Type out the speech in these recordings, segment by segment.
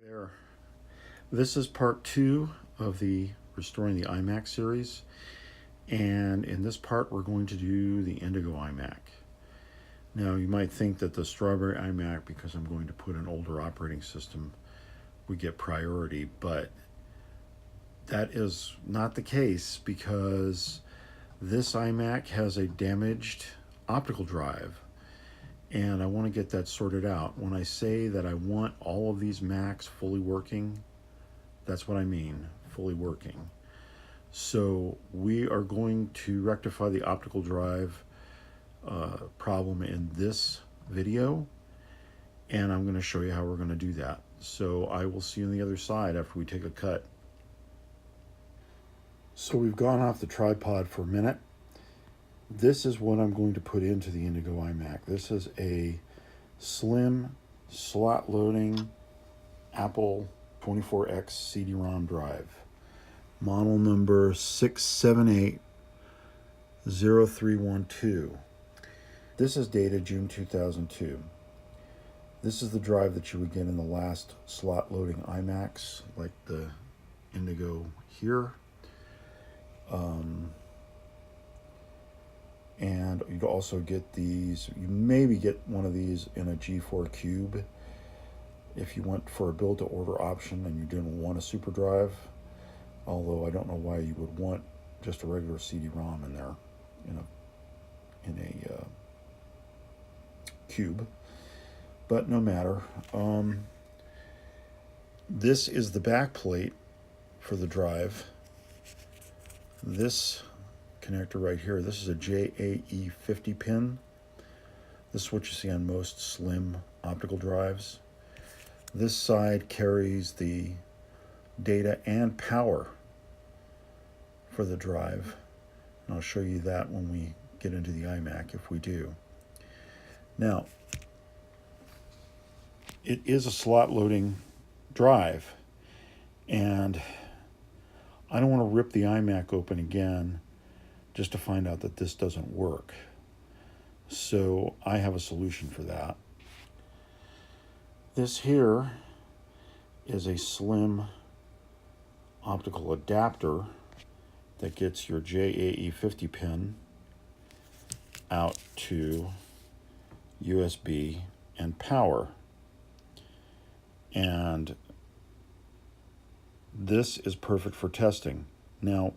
There. This is part 2 of the Restoring the iMac series, and in this part we're going to do the Indigo iMac. Now you might think that the Strawberry iMac, because I'm going to put an older operating system, would get priority, but that is not the case because this iMac has a damaged optical drive, and I want to get that sorted out. When I say that I want all of these Macs fully working, that's what I mean, fully working. So we are going to rectify the optical drive problem in this video, and I'm going to show you how we're going to do that. So I will see you on the other side after we take a cut. So we've gone off the tripod for a minute. This is what I'm going to put into the Indigo iMac. This is a slim slot loading Apple 24X CD-ROM drive. Model number 6780312. This is dated June 2002. This is the drive that you would get in the last slot loading iMacs, like the Indigo here. And you'd also get these, you maybe get one of these in a G4 Cube if you went for a build to order option and you didn't want a super drive, although I don't know why you would want just a regular CD-ROM in there in a cube, but no matter. This is the back plate for the drive. This connector right here, this is a JAE 50 pin. This is what you see on most slim optical drives. This side carries the data and power for the drive, and I'll show you that when we get into the iMac, if we do. Now, it is a slot loading drive, and I don't want to rip the iMac open again just to find out that this doesn't work. So I have a solution for that. This here is a slim optical adapter that gets your JAE 50 pin out to USB and power. And this is perfect for testing. Now,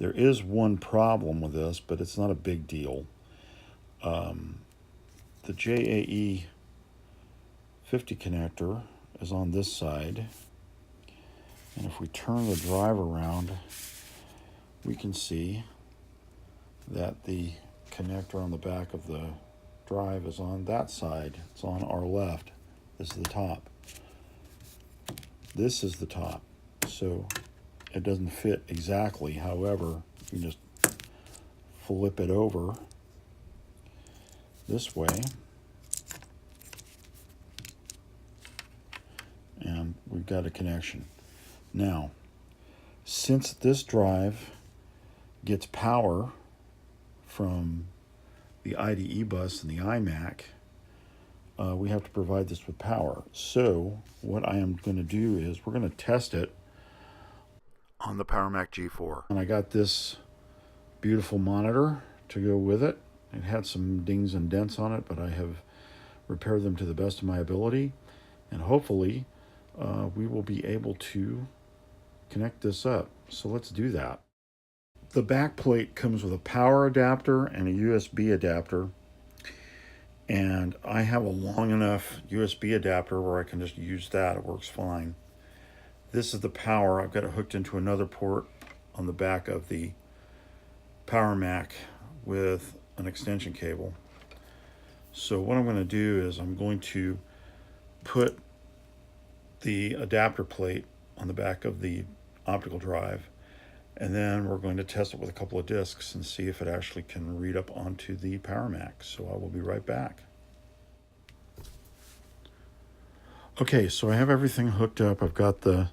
there is one problem with this, but it's not a big deal. The JAE 50 connector is on this side, and if we turn the drive around, we can see that the connector on the back of the drive is on that side. It's on our left. This is the top. This is the top. So it doesn't fit exactly. However, you just flip it over this way, and we've got a connection. Now, since this drive gets power from the IDE bus and the iMac, we have to provide this with power. So what I am going to do is we're going to test it on the PowerMac G4. And I got this beautiful monitor to go with it. It had some dings and dents on it, but I have repaired them to the best of my ability. And hopefully we will be able to connect this up. So let's do that. The back plate comes with a power adapter and a USB adapter. And I have a long enough USB adapter where I can just use that. It works fine. This is the power. I've got it hooked into another port on the back of the PowerMac with an extension cable. So what I'm going to do is I'm going to put the adapter plate on the back of the optical drive, and then we're going to test it with a couple of discs and see if it actually can read up onto the PowerMac. So I will be right back. Okay, so I have everything hooked up. I've got the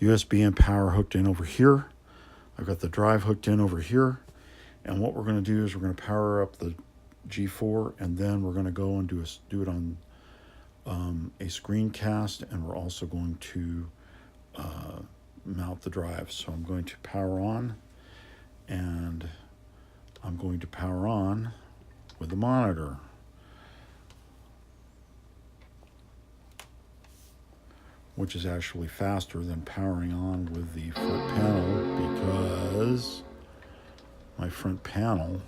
USB and power hooked in over here. I've got the drive hooked in over here. And what we're going to do is we're going to power up the G4, and then we're going to go and do it on a screencast, and we're also going to mount the drive. So I'm going to power on, and I'm going to power on with the monitor. Which is actually faster than powering on with the front panel, because my front panel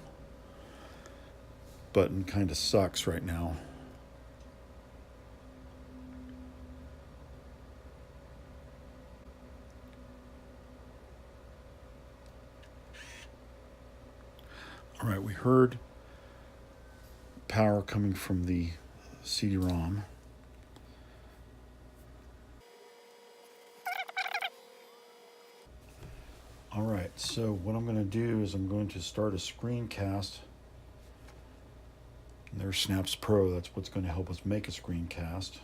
button kind of sucks right now. All right, we heard power coming from the CD-ROM. All right, so what I'm going to do is I'm going to start a screencast. And there's Snaps Pro. That's what's going to help us make a screencast.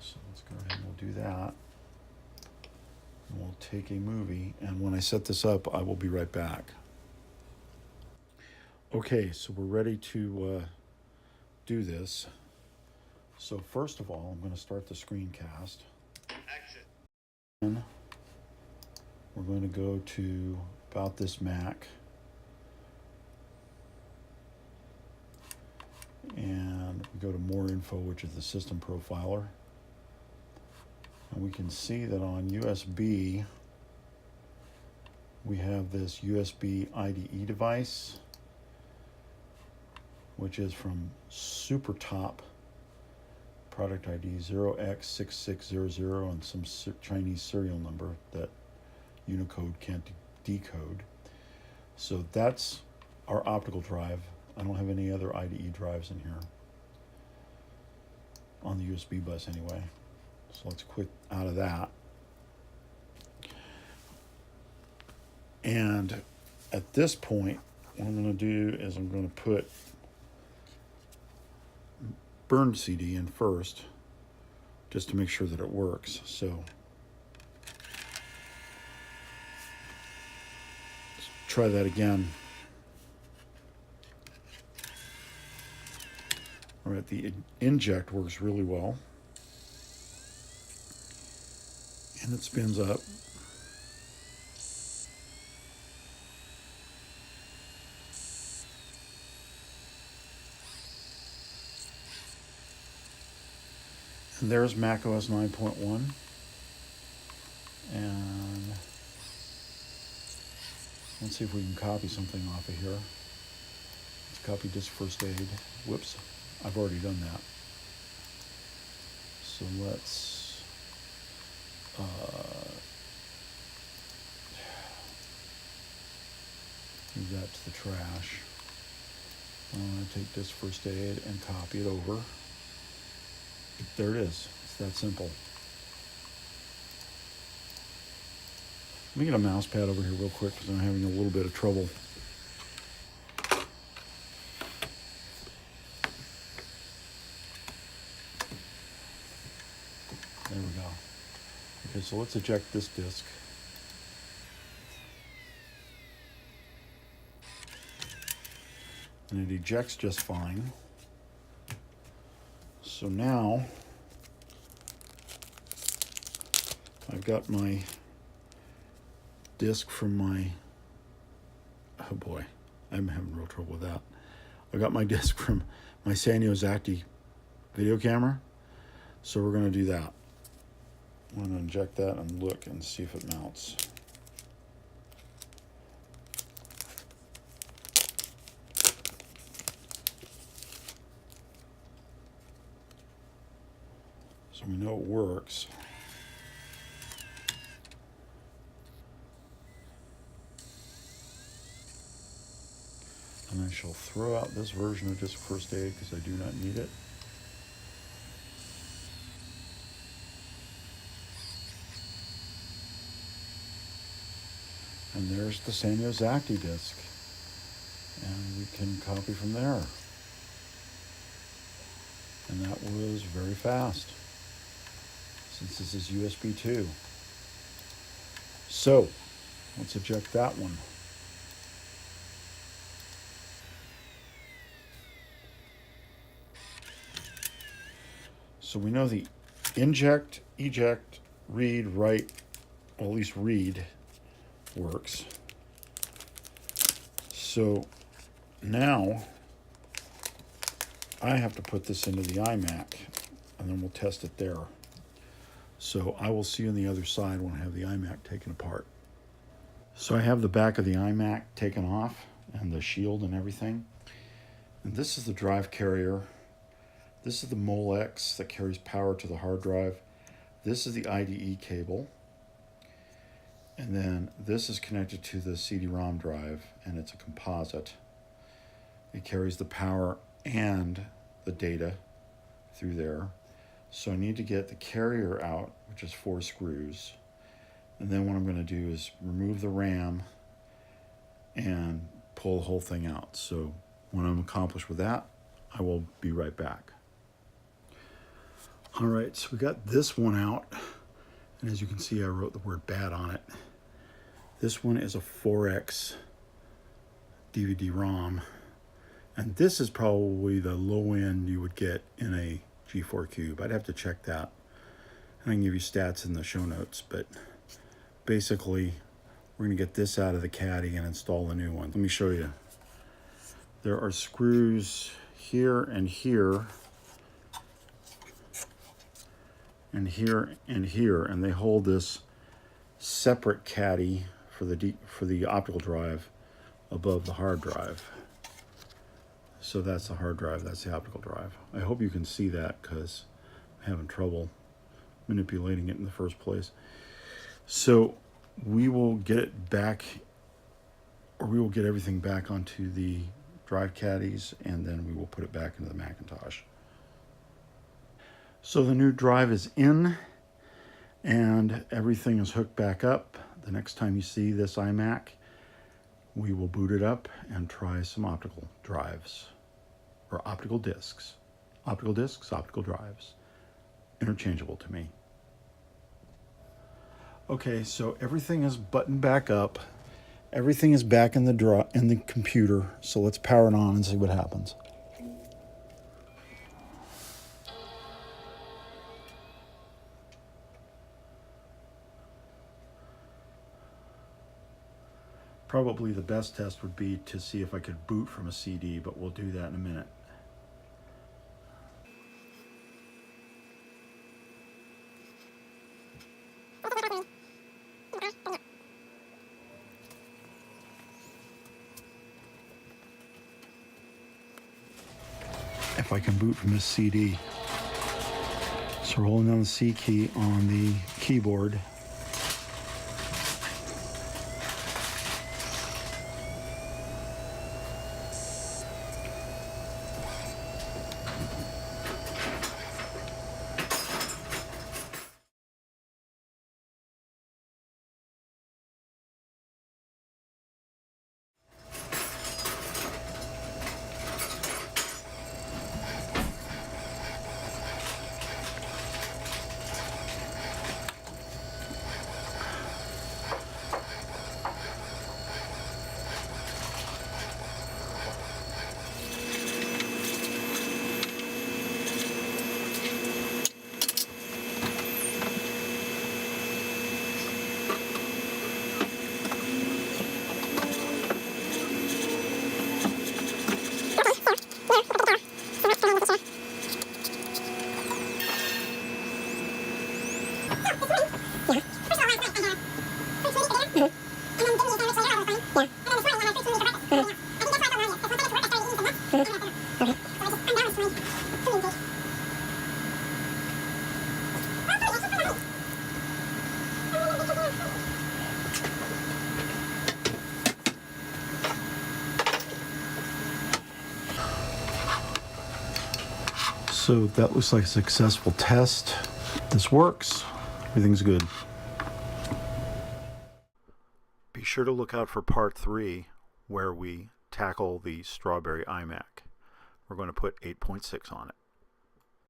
So let's go ahead and we'll do that. And we'll take a movie. And when I set this up, I will be right back. Okay, so we're ready to do this. So first of all, I'm going to start the screencast. Exit. And we're going to go to About This Mac. And we go to More Info, which is the System Profiler. And we can see that on USB, we have this USB IDE device, which is from Super Top, product ID 0x6600, and some Chinese serial number that Unicode can't decode. So that's our optical drive. I don't have any other IDE drives in here, on the USB bus anyway. So let's quit out of that. And at this point, what I'm going to do is I'm going to put burned CD in first, just to make sure that it works. So let's try that again. All right, the inject works really well. And it spins up. And there's macOS 9.1. And let's see if we can copy something off of here. Let's copy disk first aid. Whoops, I've already done that. So let's move that to the trash. I'm going to take disk first aid and copy it over. There it is. It's that simple. Let me get a mouse pad over here real quick because I'm having a little bit of trouble. There we go. Okay, so let's eject this disk. And it ejects just fine. So now I've got my disk from my, oh boy, I'm having real trouble with that. I've got my disk from my Sanyo Zacti video camera. So we're going to do that. I'm going to inject that and look and see if it mounts. So we know it works. And I shall throw out this version of disk first aid because I do not need it. And there's the Sanyo Zacti disk. And we can copy from there. And that was very fast, since this is USB 2. So, let's eject that one. So we know the inject, eject, read, write, well, at least read works. So now I have to put this into the iMac, and then we'll test it there. So I will see you on the other side when I have the iMac taken apart. So I have the back of the iMac taken off and the shield and everything. And this is the drive carrier. This is the Molex that carries power to the hard drive. This is the IDE cable. And then this is connected to the CD-ROM drive, and it's a composite. It carries the power and the data through there. So I need to get the carrier out, which is 4 screws. And then what I'm going to do is remove the RAM and pull the whole thing out. So when I'm accomplished with that, I will be right back. All right, so we got this one out. And as you can see, I wrote the word bad on it. This one is a 4X DVD-ROM. And this is probably the low end you would get in a G4 Cube. I'd have to check that. And I can give you stats in the show notes, but basically we're going to get this out of the caddy and install a new one. Let me show you. There are screws here and here and here and here, and they hold this separate caddy for the optical drive above the hard drive. So that's the hard drive, that's the optical drive. I hope you can see that because I'm having trouble manipulating it in the first place. So we will get it back, or we will get everything back onto the drive caddies, and then we will put it back into the Macintosh. So the new drive is in, and everything is hooked back up. The next time you see this iMac, we will boot it up and try some optical drives, or optical discs. Optical discs, optical drives. Interchangeable to me. Okay, so everything is buttoned back up. Everything is back in the computer. So let's power it on and see what happens. Probably the best test would be to see if I could boot from a CD, but we'll do that in a minute. If I can boot from this CD. So we're holding down the C key on the keyboard. So that looks like a successful test. This works. Everything's good. Be sure to look out for part 3 where we tackle the strawberry iMac. We're going to put 8.6 on it.